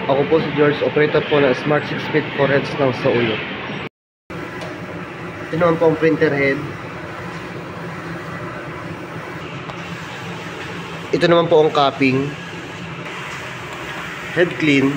Ako po si George, operator po ng Smart 6-Speed 4 heads ng sa ulo. Ito naman po ang printer head. Ito naman po ang capping. Head clean.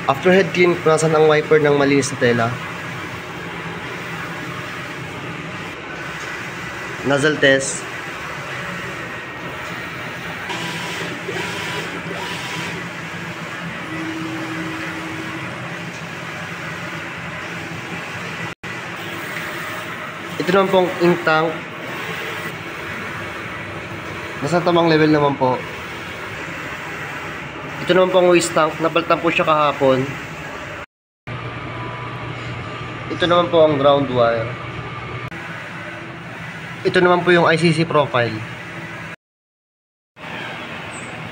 After head clean, punasan ang wiper ng malinis na tela. Nozzle test. Ito naman pong ink tank. Nasa tamang level naman po. Ito naman pong waste tank, napalitan po siya kahapon. Ito naman po ang ground wire. Ito naman po yung ICC profile.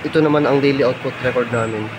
Ito naman ang daily output record namin.